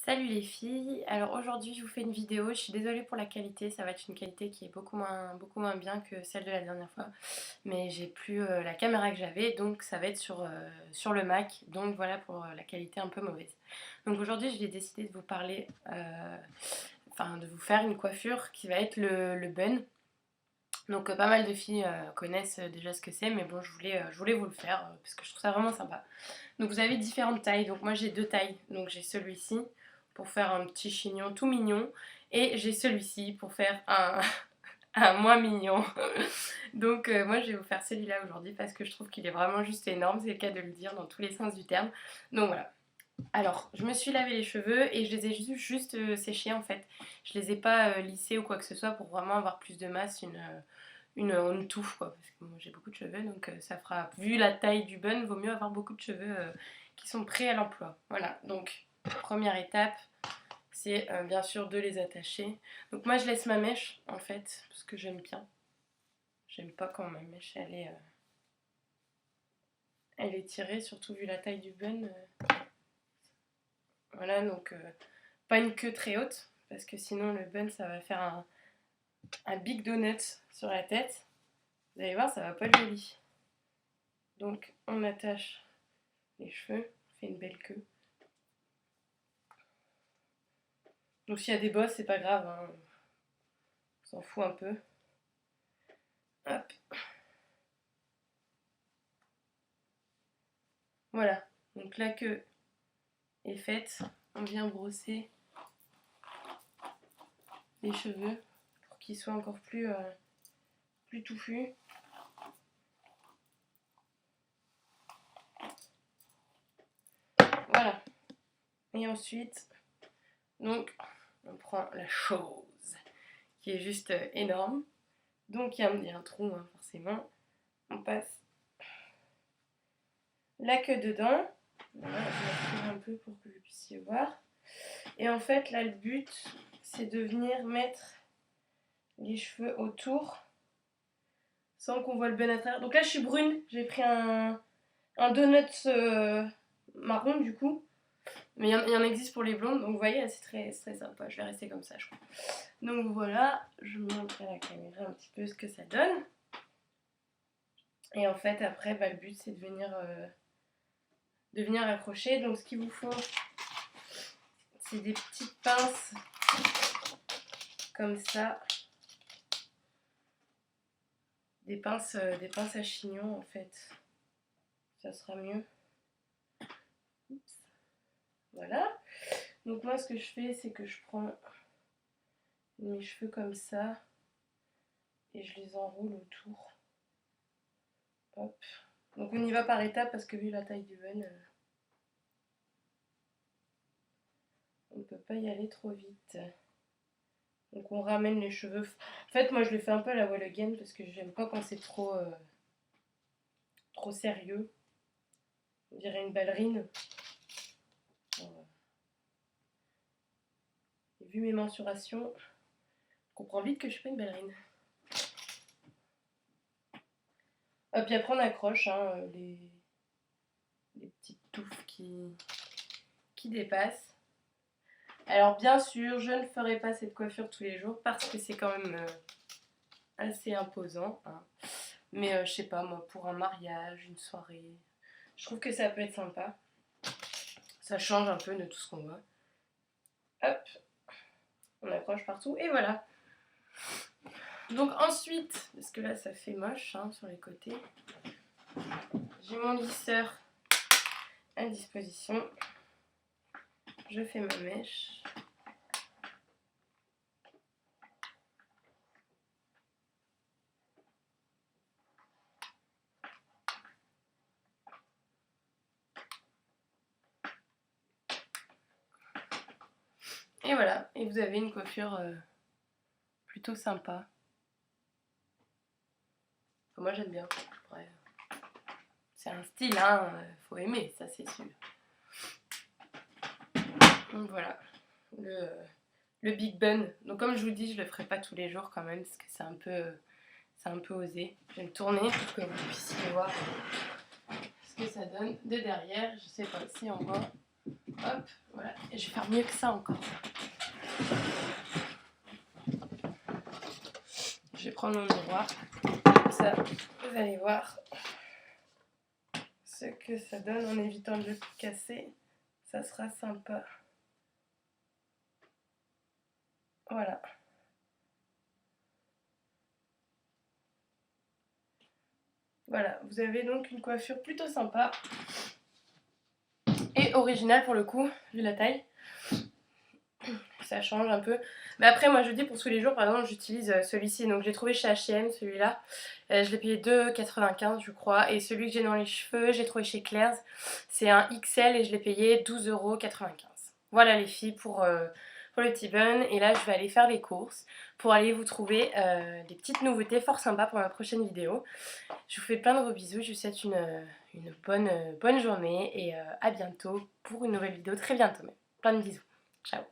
Salut les filles, alors aujourd'hui je vous fais une vidéo, je suis désolée pour la qualité, ça va être une qualité qui est beaucoup moins bien que celle de la dernière fois, mais j'ai plus la caméra que j'avais, donc ça va être sur le Mac, donc voilà pour la qualité un peu mauvaise. Donc aujourd'hui je vais décider de vous parler, enfin de vous faire une coiffure qui va être le bun. Donc pas mal de filles connaissent déjà ce que c'est, mais bon je voulais vous le faire parce que je trouve ça vraiment sympa. Donc vous avez différentes tailles, donc moi j'ai deux tailles, donc j'ai celui-ci pour faire un petit chignon tout mignon et j'ai celui-ci pour faire un moins mignon. Donc moi je vais vous faire celui-là aujourd'hui parce que je trouve qu'il est vraiment juste énorme, c'est le cas de le dire dans tous les sens du terme. Donc voilà. Alors, je me suis lavé les cheveux et je les ai juste séchés en fait. Je les ai pas lissés ou quoi que ce soit pour vraiment avoir plus de masse, une touffe quoi. Parce que moi j'ai beaucoup de cheveux donc ça fera, vu la taille du bun, vaut mieux avoir beaucoup de cheveux qui sont prêts à l'emploi. Voilà, donc première étape, c'est bien sûr de les attacher. Donc moi je laisse ma mèche en fait, parce que j'aime bien. J'aime pas quand ma mèche elle est tirée, surtout vu la taille du bun. Voilà, donc pas une queue très haute, parce que sinon le bun ça va faire un big donut sur la tête. Vous allez voir, ça va pas être joli. Donc on attache les cheveux, on fait une belle queue. Donc s'il y a des bosses, c'est pas grave, hein. On s'en fout un peu. Hop. Voilà, donc la queue est faite. On vient brosser les cheveux pour qu'ils soient encore plus touffus. Voilà. Et ensuite, donc, on prend la chose qui est juste énorme. Donc, il y a un trou, hein, forcément. On passe la queue dedans. Voilà, je vais tirer un peu pour que vous puissiez voir. Et en fait, là, le but, c'est de venir mettre les cheveux autour sans qu'on voit le bun à travers. Donc là, je suis brune. J'ai pris un donut marron, du coup. Mais il y en existe pour les blondes, donc vous voyez, c'est très sympa. Je vais rester comme ça, je crois. Donc voilà, je montre à la caméra un petit peu ce que ça donne. Et en fait, après, bah, le but, c'est de venir accrocher. Donc ce qu'il vous faut, c'est des petites pinces comme ça. Des pinces à chignon, en fait. Ça sera mieux. Oups. Voilà. Donc moi, ce que je fais, c'est que je prends mes cheveux comme ça et je les enroule autour. Hop. Donc on y va par étapes parce que vu la taille du bun, on ne peut pas y aller trop vite. Donc on ramène les cheveux. En fait, moi je le fais un peu à la wall again parce que j'aime pas quand c'est trop sérieux. On dirait une ballerine. Et vu mes mensurations, je comprends vite que je suis pas une ballerine. Hop, puis après on accroche hein, les petites touffes qui dépassent. Alors bien sûr, je ne ferai pas cette coiffure tous les jours parce que c'est quand même assez imposant. Hein. Mais je sais pas, moi, pour un mariage, une soirée, je trouve que ça peut être sympa. Ça change un peu de tout ce qu'on voit. Hop, on accroche partout et voilà. Donc ensuite, parce que là ça fait moche hein, sur les côtés, j'ai mon lisseur à disposition. Je fais ma mèche. Et voilà, et vous avez une coiffure plutôt sympa. Enfin, moi j'aime bien. Ouais. C'est un style, hein, faut aimer, ça c'est sûr. Donc voilà, le Big Bun. Donc comme je vous dis, je le ferai pas tous les jours quand même, parce que c'est un peu osé. Je vais le tourner pour que vous puissiez voir ce que ça donne de derrière. Je sais pas si on voit. Hop, voilà. Et je vais faire mieux que ça encore. Je vais prendre mon miroir, comme ça vous allez voir ce que ça donne en évitant de le casser, ça sera sympa. Voilà. Voilà, vous avez donc une coiffure plutôt sympa et originale pour le coup, vu la taille. Ça change un peu. Mais après, moi je dis pour tous les jours, par exemple, j'utilise celui-ci. Donc j'ai trouvé chez H&M celui-là. Je l'ai payé 2,95 je crois. Et celui que j'ai dans les cheveux, j'ai trouvé chez Claire's. C'est un XL et je l'ai payé 12,95 €. Voilà les filles pour le petit bun. Et là, je vais aller faire les courses pour aller vous trouver des petites nouveautés fort sympas pour ma prochaine vidéo. Je vous fais plein de gros bisous. Je vous souhaite une bonne journée et à bientôt pour une nouvelle vidéo très bientôt même. Plein de bisous. Ciao.